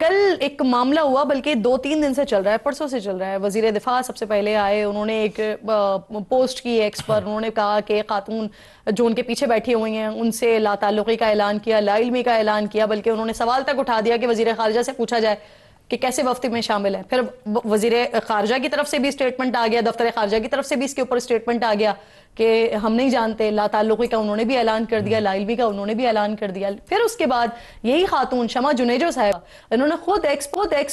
कल एक मामला हुआ, बल्कि 2-3 दिन से चल रहा है, परसों से चल रहा है। वजीर दिफा सबसे पहले आए, उन्होंने एक पोस्ट की एक्स पर, उन्होंने कहा कि खातून जो उनके पीछे बैठी हुई हैं उनसे लाताल्लुकी का ऐलान किया, लाइल्मी का ऐलान किया, बल्कि उन्होंने सवाल तक उठा दिया कि वजीर खारजा से पूछा जाए कि कैसे वफ्द में शामिल है। फिर वजीर खारजा की तरफ से भी स्टेटमेंट आ गया, दफ्तर खारजा की तरफ से भी इसके ऊपर स्टेटमेंट आ गया कि हम नहीं जानते। लाताल्लुकी का उन्होंने भी ऐलान कर दिया, लाइल्मी का उन्होंने भी ऐलान कर दिया। फिर उसके बाद यही खातून शमा जुनेजो साहब, इन्होंने खुद एक्स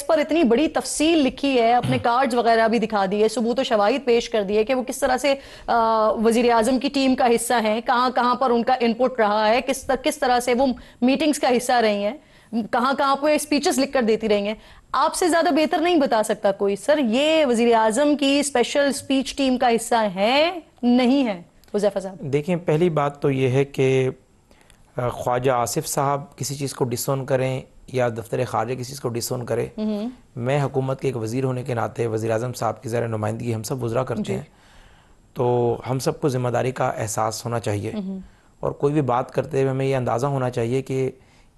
पर इतनी बड़ी तफसील लिखी है, अपने कार्ड्स वगैरह भी दिखा दिए, सबूत व शवाहिद पेश कर दिए कि वो किस तरह से वजीर आजम की टीम का हिस्सा हैं, कहाँ कहाँ पर उनका इनपुट रहा है, किस तरह से वो मीटिंग्स का हिस्सा रही हैं, कहाँ कहाँ पे स्पीचेस लिखकर देती रही हैं। आपसे ज्यादा बेहतर नहीं बता सकता कोई। सर, ये वजीर आजम की स्पेशल स्पीच टीम का हिस्सा है, नहीं है? हुज़ैफा साहब, देखिए, पहली बात तो ये है कि ख्वाजा आसिफ साहब किसी चीज़ को डिसोन करें या दफ्तर खारजा किसी चीज़ को डिसोन करे, मैं हुकूमत के एक वज़ीर होने के नाते वज़ीर आज़म साहब की ज़रा नुमाइंदगी हम सब वज़रा करते हैं, तो हम सबको ज़िम्मेदारी का एहसास होना चाहिए और कोई भी बात करते हुए हमें ये अंदाज़ा होना चाहिए कि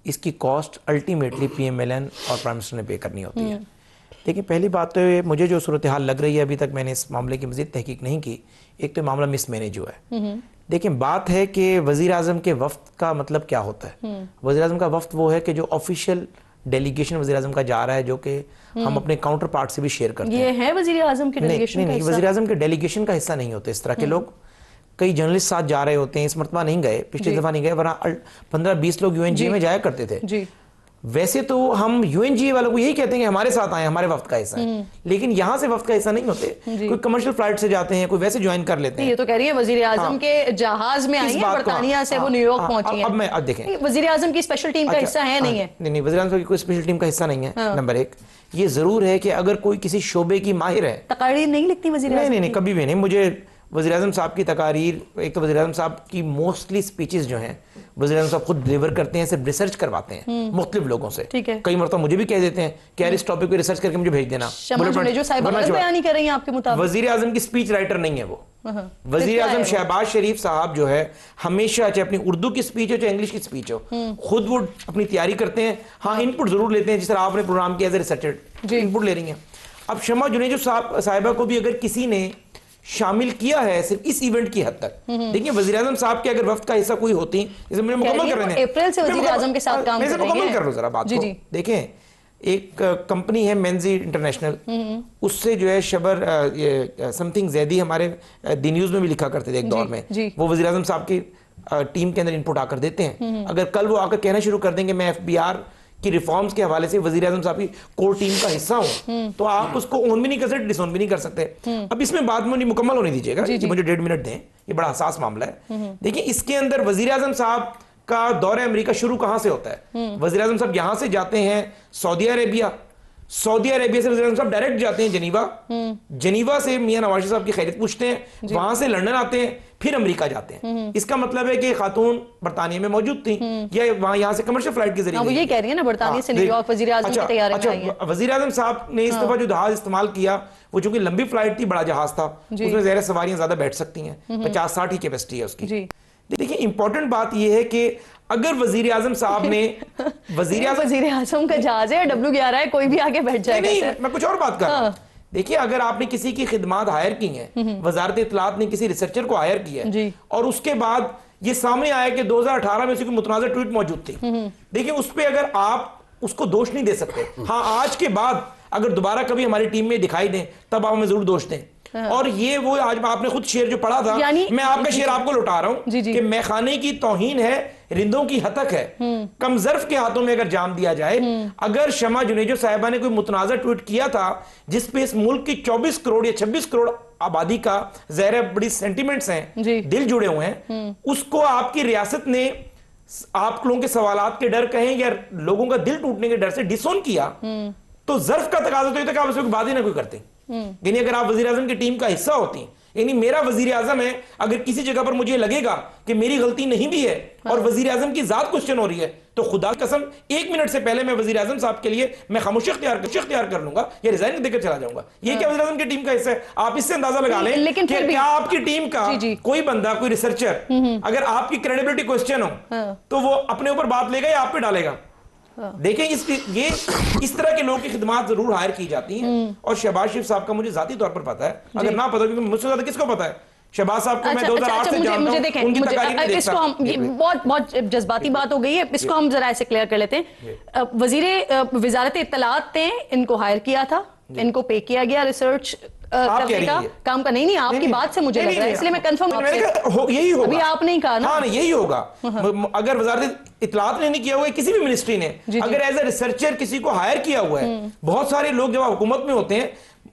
इसकी कॉस्ट अल्टीमेटली PMLN और प्राइम मिनिस्टर ने पे करनी होती है। देखिए, पहली बात तो मुझे जो सूरत हाल लग रही है, अभी तक मैंने इस मामले की मज़ीद तहकीक नहीं की। एक तो मामला मिसमैनेज हुआ है। देखिए, बात है कि वज़ीर आज़म के वफ्द का मतलब क्या होता है। वज़ीर आज़म का वफ्द वो है कि जो ऑफिशियल डेलीगेशन वज़ीर आज़म का जा रहा है, जो कि हम अपने काउंटर पार्ट से भी शेयर करते हैं। ये है वज़ीर आज़म के डेलीगेशन? नहीं, वज़ीर आज़म के डेलीगेशन का हिस्सा नहीं होते इस तरह के लोग। कई जर्नलिस्ट साथ जा रहे होते हैं, इस मरतबा नहीं गए, पिछली दफा नहीं गए, वरना 15-20 लोग UNGA में जाया करते थे जी। वैसे तो हम UNGA वालों को यही कहते हैं कि हमारे साथ आए, हमारे वफ्द का हिस्सा है, लेकिन यहाँ से वफ्द का हिस्सा नहीं होते। कोई कमर्शियल फ्लाइट से जाते हैं, कोई वैसे ज्वाइन कर लेते हैं। ये तो कह रही है वजीर आजम के जहाज में आई है, बरतानिया से वो न्यूयॉर्क पहुंची है। अब देखें, वजीर आजम की स्पेशल टीम का हिस्सा है नहीं है? नहीं, वजीर आजम की कोई स्पेशल टीम का हिस्सा नहीं है। नंबर एक, ये जरूर है कि अगर कोई किसी शोबे की माहिर है, तकारीर नहीं लिखती वजीर आजम? नहीं, कभी भी नहीं। मुझे वज़ीर आज़म साहब की तकारीर, एक तो वज़ीर आज़म साहब की मोस्टली स्पीचेस जो हैं वज़ीर आज़म साहब खुद डिलीवर करते हैं, सिर्फ रिसर्च करवाते हैं मुख्तलिफ लोगों से। कई मरतबा मुझे भी कह देते हैं कि यार इस टॉपिक पे रिसर्च करके मुझे भेज देना। वज़ीर आज़म की स्पीच राइटर नहीं है वो। वज़ीर आज़म शहबाज शरीफ साहब जो है, हमेशा चाहे अपनी उर्दू की स्पीच हो चाहे इंग्लिश की स्पीच हो, खुद वो अपनी तैयारी करते हैं। हाँ, इनपुट जरूर लेते हैं, जिस तरह आपने प्रोग्राम किया एज ए रिसर्चर इनपुट ले रही हैं। अब शमा जुनेजो साहिबा को भी अगर किसी ने शामिल किया है सिर्फ इस इवेंट की हद तक, देखिए वज़ीर आज़म साहब के अगर वफ्द का हिस्सा कोई होती, जैसे मुझे मुकम्मल कर रहे हैं, अप्रैल से वज़ीर आज़म के साथ काम कर रहे हैं। मुकम्मल कर लो जरा बात को। देखें, एक कंपनी है मेंजी इंटरनेशनल, उससे जो है शबर समथिंग जैदी हमारे दी न्यूज में भी लिखा करते थे एक दौर में, वो वज़ीर आज़म साहब की टीम के अंदर इनपुट आकर देते हैं। अगर कल वो आकर कहना शुरू कर देंगे मैं FBR कि रिफॉर्म्स के हवाले से वज़ीर आज़म साहब की कोर टीम का हिस्सा हूं, तो आप उसको ऑन भी नहीं कर सकते, डिसऑन भी नहीं कर सकते। अब इसमें बात मुझे मुकम्मल होने दीजिएगा, मुझे 1.5 मिनट दें, ये बड़ा हसास मामला है। देखिए, इसके अंदर वज़ीर आज़म साहब का दौरे अमेरिका शुरू कहां से होता है? वज़ीर आज़म साहब यहां से जाते हैं सऊदी अरेबिया से वज़ीर आज़म साहब डायरेक्ट जाते हैं जनीवा से मियां नवाज साहब की खैरियत पूछते हैं, वहां से लंदन आते हैं, फिर अमेरिका जाते हैं। इसका मतलब है कि खातून बरतानिया में मौजूद थी या वहां यहां से कमर्शियल फ्लाइट के जरिए। वो ये कह रही है ना, बरतानिया से न्यूयॉर्क वज़ीर आज़म की तैयारी में आई है। वज़ीर आज़म साहब ने इस दफा जो जहाज इस्तेमाल किया, वो चूंकि लंबी फ्लाइट थी, बड़ा जहाज था, उसमें ज़ाहिर सवारियां ज्यादा बैठ सकती हैं, 50-60 ही कैपेसिटी है उसकी। देखिए, इंपॉर्टेंट बात यह है कि अगर वज़ीर आज़म साहब ने वज़ीर आज़म का जहाज है, W11 है, कोई भी आगे बैठ जाएगा। नहीं, मैं कुछ और बात कर रहा हूं। देखिए, अगर आपने किसी की खिदमात हायर की हैं, वजारत इत्तलात ने किसी रिसर्चर को हायर किया है और उसके बाद ये सामने आया कि 2018 में उसकी मुतनाज़ा ट्वीट मौजूद थी, देखिए उस पर अगर आप उसको दोष नहीं दे सकते। हाँ, आज के बाद अगर दोबारा कभी हमारी टीम में दिखाई दें तब आप हमें जरूर दोष दें। और ये वो आज आपने खुद शेर जो पढ़ा था, मैं आपका शेर आपको लौटा रहा हूं कि मैखाने की तौहीन है, रिंदों की हतक है, कमजर्फ के हाथों में अगर जाम दिया जाए। अगर शमा जुनेजो साहिबा ने कोई मुतनाज़ा ट्वीट किया था जिसपे इस मुल्क की 24 करोड़ या 26 करोड़ आबादी का ज़ाहिर बड़ी सेंटिमेंट्स हैं, दिल जुड़े हुए हैं, उसको आपकी रियासत ने आप लोगों के सवालात के डर कहें या लोगों का दिल टूटने के डर से डिसोन किया, तो जर्फ का तकाजा तो ये था कि आप उसमें बात ही ना कोई करते। यानी अगर आप वज़ीर आज़म की टीम का हिस्सा होती, यानी मेरा वज़ीर आज़म है, अगर किसी जगह पर मुझे लगेगा कि मेरी गलती नहीं भी है और वज़ीर आज़म की जात क्वेश्चन हो रही है, तो खुदा कसम 1 मिनट से पहले मैं वज़ीर आज़म साहब के लिए मैं खामोशी इख्तियार कर लूंगा या रिजाइन देकर चला जाऊंगा। ये क्या वज़ीर आज़म की टीम का हिस्सा है? आप इससे अंदाजा लगा लें लेकिन कि क्या आपकी टीम का कोई बंदा, कोई रिसर्चर अगर आपकी क्रेडिबिलिटी क्वेश्चन हो तो वो अपने ऊपर बात लेगा या आप पे डालेगा? देखें ये इस तरह के लोगों की खिदमत जरूर हायर की जाती हैं। और शहबाज शरीफ साहब का मुझे जाती तौर पर पता है, अगर ना पता, क्योंकि मुझसे ज्यादा किसको पता है शहबाज साहब को। मैं 2008 से जानता हूं, उनकी तकारीर में देखता हूं। बहुत जज्बाती बात हो गई है, इसको हम जरा ऐसे क्लियर कर लेते हैं। वजारत इत्तलात ने इनको हायर किया था, इनको पे किया गया रिसर्च करने का काम का। नहीं, आपकी बात से मुझे लग रहा है, इसलिए मैं कंफर्म यही होगा। अभी आप नहीं कहा ना? हाँ, यही होगा। अगर वजारत इत्तलात ने नहीं किया हुआ है, किसी भी मिनिस्ट्री ने अगर एज ए रिसर्चर किसी को हायर किया हुआ है, बहुत सारे लोग जब हुकूमत में होते हैं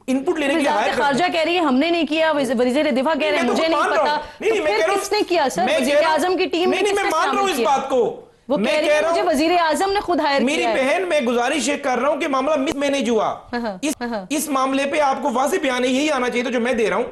इनपुट लेने के लिए हायर खारजा कह रही है हमने नहीं किया, वज़ीर दिफा कह रहे हैं मुझे नहीं पता, तो फिर किसने किया सर? वज़ीर आज़म की टीम ने? मैं मान रहा हूं इस बात को, वो कह रही है मुझे वज़ीर आज़म ने खुद हायर किया। मेरी बहन, मैं गुजारिश ये कर रहा हूं कि मामला मिसमैनेज हुआ। इस मामले पे आपको वाज़ेह बयान यही आना चाहिए था जो मैं दे रहा हूं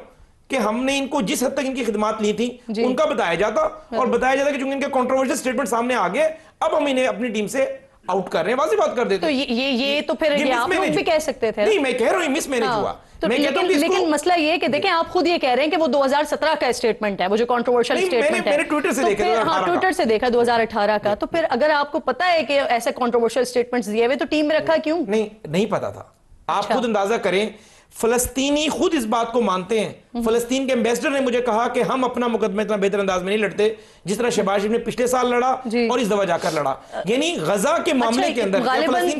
कि हमने इनको जिस हद तक इनकी खिदमत ली थी उनका बताया जाता, और बताया जाता कि चूंकि इनके कंट्रोवर्शियल स्टेटमेंट सामने आ गए, अब हम इन्हें अपनी टीम से आउट कर रहे हैं, वाज़ेह बात कर देते। तो ये तो फिर ये आप लोग भी कह सकते थे। नहीं, मैं कह रहा हूं मिसमैनेज हुआ। तो लेकिन मसला ये है कि देखें, आप खुद ये कह रहे हैं कि वो 2017 का स्टेटमेंट है, वो जो कंट्रोवर्शियल स्टेटमेंट है। मैंने ट्विटर से देखा, हाँ, ट्विटर से देखा 2018 का। तो फिर अगर आपको पता है कि ऐसे कंट्रोवर्शियल स्टेटमेंट्स दिए हुए, तो टीम में रखा क्यों? नहीं पता था। आप खुद अंदाजा करें, फलस्तीनी खुद इस बात को मानते हैं। फलस्तीन के एम्बेसडर ने मुझे कहा कि हम अपना मुकदमा इतना बेहतर अंदाज में नहीं लड़ते जिस तरह शहबाज शरीफ ने पिछले साल लड़ा और इस दफा जाकर लड़ा। यानी गजा के मामले के अंदर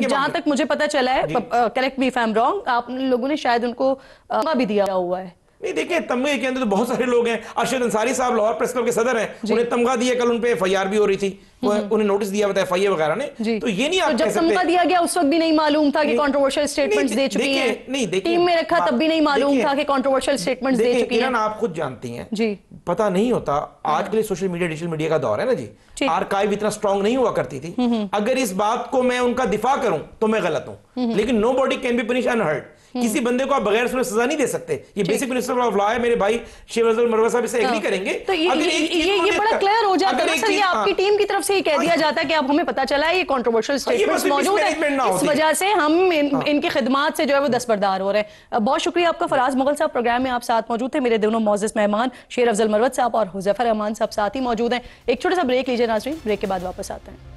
जहां तक मुझे पता चला है, correct me if I am wrong, आप लोगों ने शायद उनको भी दिया हुआ है। नहीं, देखिए तमगे के अंदर तो बहुत सारे लोग हैं। अरशद अंसारी साहब लाहौर प्रेस क्लब के सदर हैं, उन्हें तमगा दिया, कल उन पे एफआईआर भी हो रही थी, उन्हें नोटिस दिया बताया एफआईआर वगैरह ने। तो ये नहीं आप जब तमगा दिया गया उस वक्त भी नहीं मालूम था कि कंट्रोवर्शियल स्टेटमेंट्स दे चुकी हैं। नहीं, टीम में रखा तब भी नहीं मालूम था कि कंट्रोवर्शियल स्टेटमेंट्स दे चुकी हैं। आप खुद जानती हैं जी, पता नहीं होता। आज के लिए सोशल मीडिया, डिजिटल मीडिया का दौर है ना जी, आर्काइव इतना स्ट्रांग नहीं हुआ करती थी। अगर इस बात को मैं उनका दिफा करूं तो मैं गलत हूं, लेकिन nobody can be punish unheard. किसी बंदे को आप बगैर सुने सजा नहीं दे सकते। ये बेसिक प्रिंसिपल ऑफ लॉ है। मेरे भाई शेख अफजल मरवा साहब इसे एग्री करेंगे। तो ये बड़ा क्लियर हो जाता है सर, ये आपकी टीम की तरफ से ही कह दिया जाता है कि अब हमें पता चला है ये कंट्रोवर्शियल स्टेटमेंट्स मौजूद है, इस वजह से हम इनकी खिदमत से जो है वो दस्तबरदार हो रहे हैं। बहुत शुक्रिया आपका फराज मुगल साहब, प्रोग्राम में आप साथ मौजूद थे। मेरे दोनों मौजूद मेहमान शेर अफजल मरवत साहब और हुज़ैफर रहमान साहब साथ ही मौजूद हैं। एक छोटा सा ब्रेक लीजिए नाज़रीन, ब्रेक के बाद वापस आते हैं।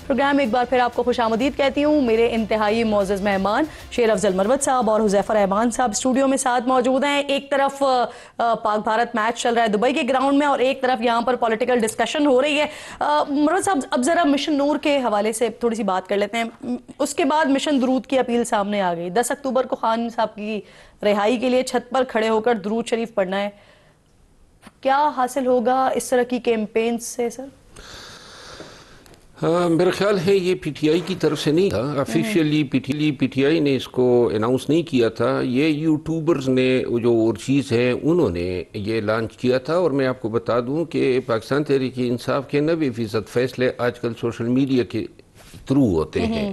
प्रोग्राम एक बार फिर आपको खुशामदीद कहती हूँ। मेरे इंतहाई मोअज़्ज़ज़ मेहमान शेर अफजल मरवत साहब और हुज़ैफर रहमान साहब स्टूडियो में साथ मौजूद हैं। एक तरफ पाक भारत मैच चल रहा है दुबई के ग्राउंड में और एक तरफ यहाँ पर पॉलिटिकल डिस्कशन हो रही है। मरवत साहब, अब ज़रा मिशन नूर के हवाले से थोड़ी सी बात कर लेते हैं। उसके बाद मिशन दरूद की अपील सामने आ गई। 10 अक्टूबर को खान साहब की रिहाई के लिए छत पर खड़े होकर दरूद शरीफ पढ़ना है। क्या हासिल होगा इस तरह की कैंपेन से सर? मेरा ख्याल है ये पीटीआई की तरफ से नहीं था, ऑफिशियली पीटीआई ने इसको अनाउंस नहीं किया था। ये यूट्यूबर्स ने जो और चीज़ है उन्होंने ये लॉन्च किया था। और मैं आपको बता दूं कि पाकिस्तान तहरीक इंसाफ के 90% फैसले आजकल सोशल मीडिया के थ्रू होते हैं।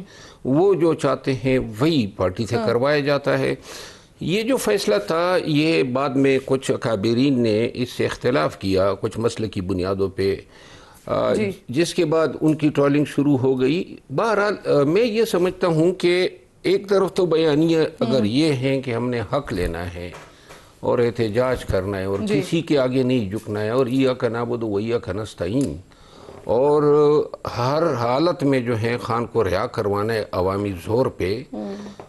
वो जो चाहते हैं वही पार्टी से करवाया जाता है। ये जो फैसला था ये बाद में कुछ अकाबरीन ने इससे इख्तिलाफ किया कुछ मसले की बुनियादों पर, जिसके बाद उनकी ट्रोलिंग शुरू हो गई। बहरहाल मैं ये समझता हूँ कि एक तरफ तो बयानिया अगर ये हैं कि हमने हक लेना है और एहतजाज करना है और किसी के आगे नहीं झुकना है और इय्याका नअबुदु व इय्याका नस्तईन, और हर हालत में जो है खान को रिहा करवाना है अवामी जोर पे,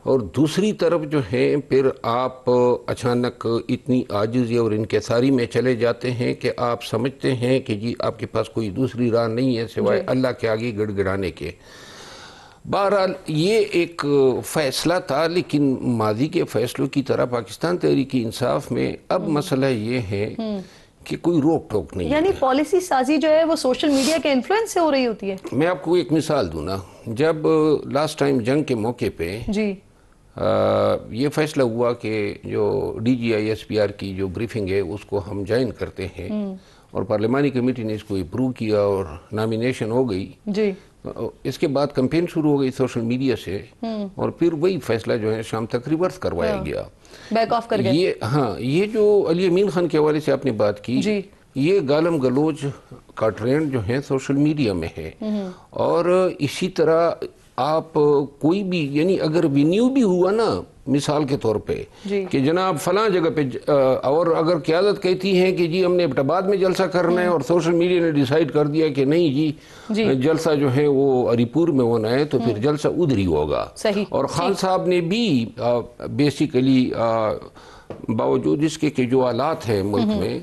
और दूसरी तरफ जो है फिर आप अचानक इतनी आजिज़ी और इनकिसारी में चले जाते हैं कि आप समझते हैं कि जी आपके पास कोई दूसरी राह नहीं है सिवाय अल्लाह के आगे गिड़गिड़ाने के। बहरहाल ये एक फ़ैसला था, लेकिन माजी के फ़ैसलों की तरह पाकिस्तान तहरीक इंसाफ में अब मसला ये है कि कोई रोक टोक नहीं, यानी पॉलिसी साजी जो है वो सोशल मीडिया के इन्फ्लुएंस से हो रही होती है। मैं आपको एक मिसाल दूँ ना, जब लास्ट टाइम जंग के मौके पे जी ये फैसला हुआ कि जो DGI-SPR की जो ब्रीफिंग है उसको हम ज्वाइन करते हैं और पार्लिमानी कमेटी ने इसको अप्रूव किया और नॉमिनेशन हो गई जी। इसके बाद कैंपेन शुरू हो गई सोशल मीडिया से और फिर वही फैसला जो है शाम तक रिवर्स करवाया गया, बैक ऑफ कर गए। ये ये जो अली अमीन खान के हवाले से आपने बात की जी, ये गालम गलोच का ट्रेंड जो है सोशल मीडिया में है। और इसी तरह आप कोई भी, यानी अगर विन्यू भी हुआ ना मिसाल के तौर पे कि जनाब फलां जगह पे और अगर क़यादत कहती है कि जी हमने एबटाबाद में जलसा करना है और सोशल मीडिया ने डिसाइड कर दिया कि नहीं जी जलसा जो है वो अलीपुर में होना है, तो फिर जलसा उधर ही होगा। और खान साहब ने भी बेसिकली बावजूद इसके कि जो हालात हैं मुल्क में,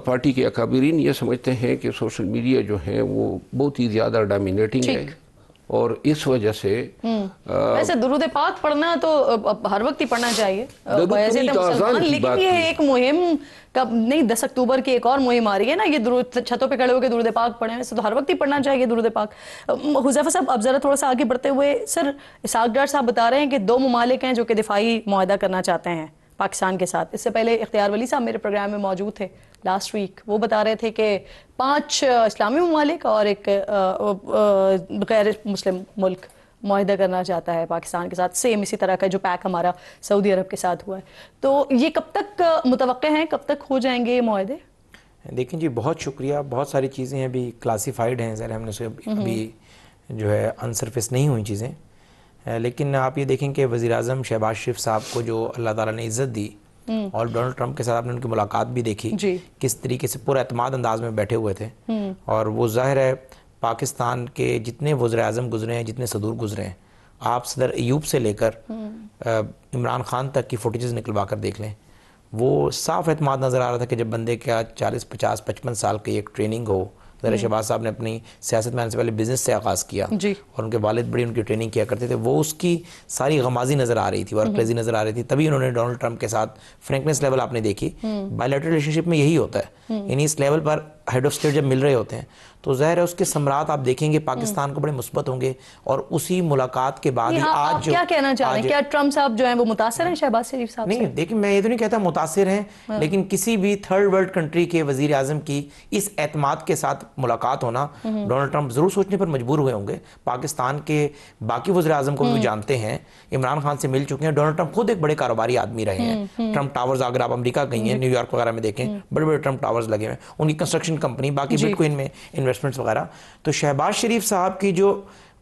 पार्टी के अकाबरीन ये समझते हैं कि सोशल मीडिया जो है वो बहुत ही ज़्यादा डोमिनेटिंग है और इस वजह से वैसे दुरूद पाक पढ़ना तो हर वक्त ही पढ़ना चाहिए वैसे तो मुसलमान, लेकिन ये एक मुहिम कब नहीं 10 अक्टूबर की एक और मुहिम आ रही है ना, ये दुरूद छतों पे खड़े होकर दुरूद पाक पढ़े, वैसे तो हर वक्त ही पढ़ना चाहिए दुरूद पाक। हुज़ैफा साहब अब जरा थोड़ा सा आगे बढ़ते हुए, सर इसहाक डार साहब बता रहे हैं कि 2 ममालिक हैं जो कि दिफाई मुआहदा करना चाहते हैं पाकिस्तान के साथ। इससे पहले इख्तियार वली साहब मेरे प्रोग्राम में मौजूद थे लास्ट वीक, वो बता रहे थे कि 5 इस्लामी ममालिक और एक गैर मुस्लिम मुल्क मुआहदा करना चाहता है पाकिस्तान के साथ, सेम इसी तरह का जो पैक हमारा सऊदी अरब के साथ हुआ है। तो ये कब तक मुतवक्के हैं, कब तक हो जाएंगे ये मुआहदे? देखें जी, बहुत शुक्रिया। बहुत सारी चीज़ें अभी क्लासीफाइड हैं, ज़रा हमने से अभी जो है अनसरफेस नहीं हुई चीज़ें, लेकिन आप ये देखें कि वज़ीर-ए-आज़म शहबाज शरीफ साहब को जो अल्लाह ताला ने इज़्ज़त दी और डोनाल्ड ट्रंप के साथ आपने उनकी मुलाकात भी देखी, किस तरीके से पूरा एतमाद अंदाज में बैठे हुए थे। और वो ज़ाहिर है पाकिस्तान के जितने वज़ीर-ए-आज़म गुजरे हैं, जितने सदूर गुजरे हैं, आप सदर अयूब से लेकर इमरान खान तक की फुटेजेस निकलवा कर देख लें, वो साफ एतमाद नज़र आ रहा था कि जब बंदे का 40, 50, 55 साल की एक ट्रेनिंग हो। शहबाज साहब ने अपनी सियासत में आने से पहले बिजनेस से आगाज़ किया और उनके वालिद बड़ी उनकी ट्रेनिंग किया करते थे, वो उसकी सारी गमाजी नज़र आ रही थी, वर्कप्लेसी नज़र आ रही थी। तभी उन्होंने डोनाल्ड ट्रंप के साथ फ्रैंकनेस लेवल आपने देखी, बायलैटरल रिलेशनशिप में यही होता है, यानी इस लेवल पर हेड ऑफ स्टेट जब मिल रहे होते हैं तो ज़ाहिर है उसके सम्राट आप देखेंगे पाकिस्तान को बड़े मुस्बत होंगे। और उसी मुलाकात के बाद ही आज जो क्या कहना चाह रहे हैं, क्या ट्रंप साहब जो हैं वो मुतासिर हैं शहबाज शरीफ साहब से? नहीं, देखिए मैं ये तो नहीं कहता मुतासिर हैं, लेकिन किसी भी थर्ड वर्ल्ड कंट्री के वजीर आजम की इस एतमाद के साथ मुलाकात होना डोनाल्ड ट्रंप जरूर सोचने पर मजबूर हुए होंगे। पाकिस्तान के बाकी वज़ीर आज़म को भी जानते हैं, इमरान खान से मिल चुके हैं। डोनाल्ड ट्रंप खुद एक बड़े कारोबारी आदमी रहे हैं। ट्रंप टावर्स, अगर आप अमेरिका गई हैं, न्यूयॉर्क वगैरह में देखें, बड़े बड़े ट्रंप टावर्स लगे हुए हैं, उनकी कंस्ट्रक्शन कंपनी, बाकी बिटकॉइन में इन्वेस्टमेंट्स वगैरह। तो शहबाज शरीफ साहब की जो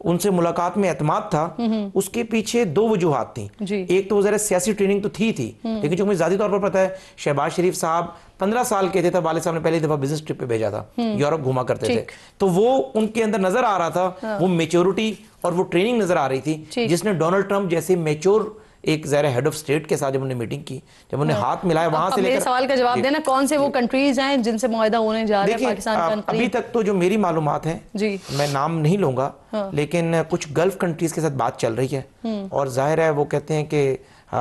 उनसे मुलाकात में एतमाद था, उसके पीछे 2 वजूहात थी। एक तो ज़रा सियासी ट्रेनिंग तो थी, लेकिन जो मुझे ज़ाती तौर पर पता है, शहबाज शरीफ साहब 15 साल के थे तब वाले साहब ने पहली दफा बिजनेस ट्रिप पे भेजा था, यूरोप घुमा करते थे, तो वो उनके अंदर नजर आ रहा था, वो मेच्योरिटी और वो ट्रेनिंग नजर आ रही थी, जिसने डोनाल्ड ट्रंप जैसे मेच्योर एक ज़रा हेड ऑफ स्टेट के साथ जब उन्होंने मीटिंग की, जब उन्हें हाथ मिलाया, वहां से लेकर सवाल का जवाब देना, कौन से वो कंट्रीज हैं जिनसे मुआहदा होने जा रहे हैं पाकिस्तान का? अभी तक तो जो मेरी मालूमात है, मैं नाम नहीं लूंगा, लेकिन कुछ गल्फ कंट्रीज के साथ बात चल रही है। और जाहिर है वो कहते हैं कि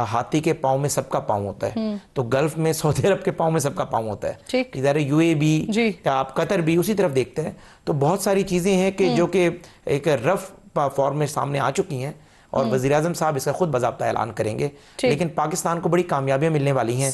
हाथी के पाँव में सबका पाँव होता है, तो गल्फ में सऊदी अरब के पाँव में सबका पाँव होता है, इधर यूएई या आप कतर भी उसी तरफ देखते हैं। तो बहुत सारी चीजें हैं कि जो कि एक रफ फॉर्म में सामने आ चुकी हैं और वज़ीर-ए-आज़म साहब इसका खुद बाज़ाब्ता ऐलान करेंगे, लेकिन पाकिस्तान को बड़ी कामयाबियां मिलने वाली हैं।